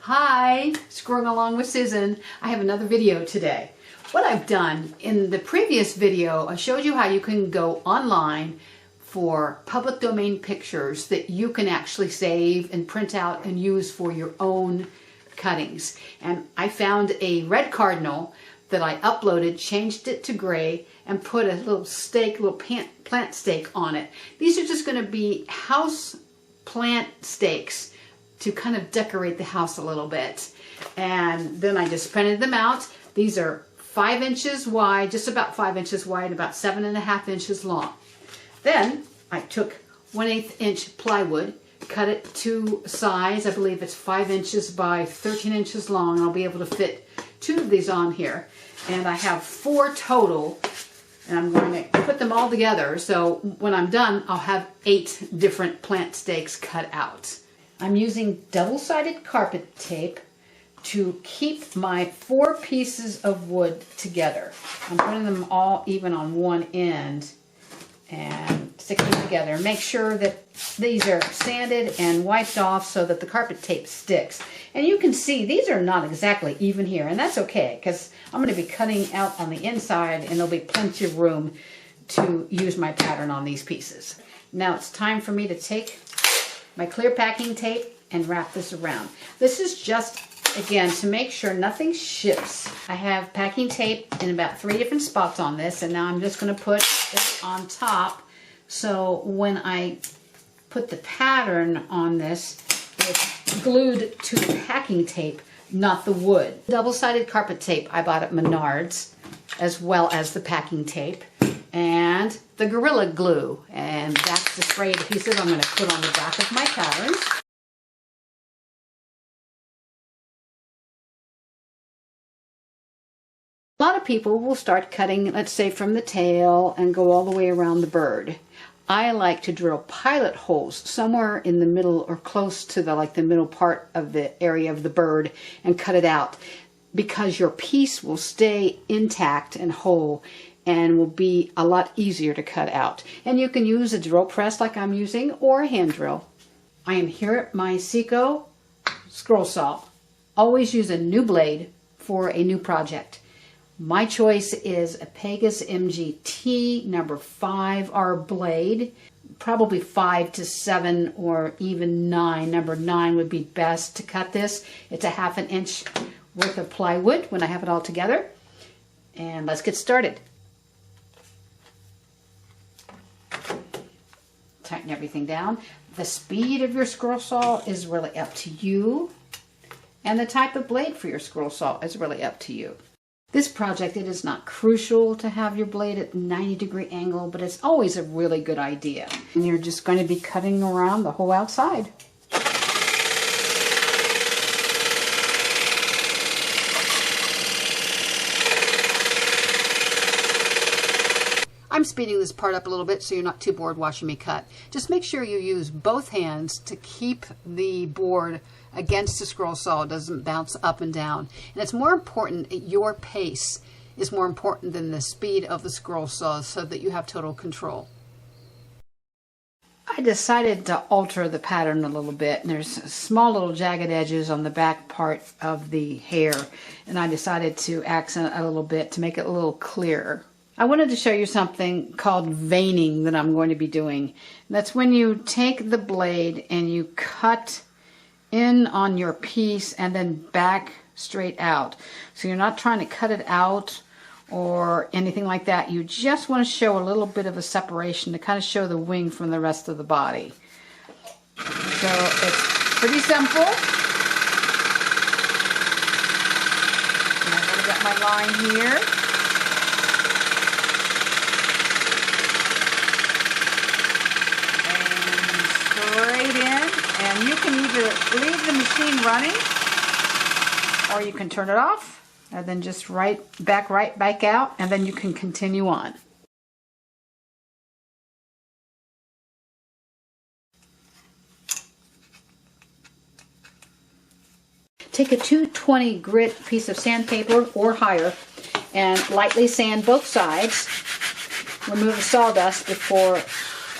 Hi, screwing along with Susan. I have another video today. What I've done in the previous video, I showed you how you can go online for public domain pictures that you can actually save and print out and use for your own cuttings. And I found a red cardinal that I uploaded, changed it to gray, and put a little stake, little plant stake on it. These are just going to be house plant stakes to kind of decorate the house a little bit. And then I just printed them out. These are 5 inches wide, just about 5 inches wide, about 7.5 inches long. Then I took 1/8 inch plywood, cut it to size. I believe it's 5 inches by 13 inches long. I'll be able to fit 2 of these on here. And I have 4 total, and I'm going to put them all together. So when I'm done, I'll have 8 different plant stakes cut out. I'm using double-sided carpet tape to keep my 4 pieces of wood together. I'm putting them all even on one end and sticking them together. Make sure that these are sanded and wiped off so that the carpet tape sticks. And you can see these are not exactly even here, and that's okay because I'm going to be cutting out on the inside and there'll be plenty of room to use my pattern on these pieces. Now it's time for me to take my clear packing tape and wrap this around. This is just, again, to make sure nothing shifts. I have packing tape in about 3 different spots on this, and now I'm just going to put it on top so when I put the pattern on this, it's glued to the packing tape, not the wood. Double-sided carpet tape I bought at Menards, as well as the packing tape, and the Gorilla Glue, and that's the sprayed adhesive I'm going to put on the back of my patterns. A lot of people will start cutting, let's say, from the tail and go all the way around the bird. I like to drill pilot holes somewhere in the middle or close to the middle part of the area of the bird and cut it out, because your piece will stay intact and whole and will be a lot easier to cut out. And you can use a drill press like I'm using or a hand drill. I am here at my Seco scroll saw. Always use a new blade for a new project. My choice is a Pegas MGT number 5R blade, probably 5 to 7 or even 9. Number 9 would be best to cut this. It's a 1/2 inch worth of plywood when I have it all together. And let's get started. Tighten everything down. The speed of your scroll saw is really up to you, and the type of blade for your scroll saw is really up to you. This project, it is not crucial to have your blade at 90-degree angle, but it's always a really good idea. And you're just going to be cutting around the whole outside. I'm speeding this part up a little bit so you're not too bored watching me cut. Just make sure you use both hands to keep the board against the scroll saw. It doesn't bounce up and down. And it's more important, your pace is more important than the speed of the scroll saw, so that you have total control. I decided to alter the pattern a little bit, and there's small little jagged edges on the back part of the hair, and I decided to accent a little bit to make it a little clearer. I wanted to show you something called veining that I'm going to be doing. That's when you take the blade and you cut in on your piece and then back straight out. So you're not trying to cut it out or anything like that. You just want to show a little bit of a separation to kind of show the wing from the rest of the body. So it's pretty simple. And I'm going to get my line here. And you can either leave the machine running or you can turn it off and then just right back out, and then you can continue on. Take a 220 grit piece of sandpaper or higher and lightly sand both sides. Remove the sawdust before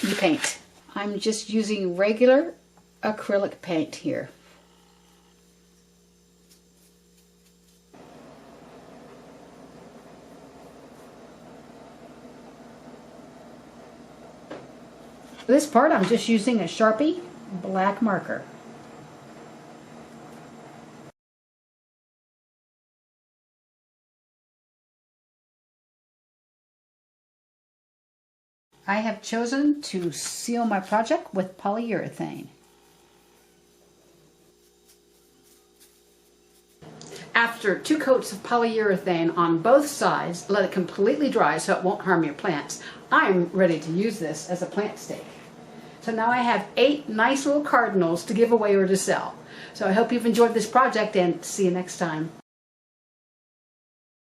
you paint. I'm just using regular acrylic paint here. For this part, I'm just using a Sharpie black marker. I have chosen to seal my project with polyurethane. After 2 coats of polyurethane on both sides, let it completely dry so it won't harm your plants. I'm ready to use this as a plant stake. So now I have 8 nice little cardinals to give away or to sell. So I hope you've enjoyed this project and see you next time.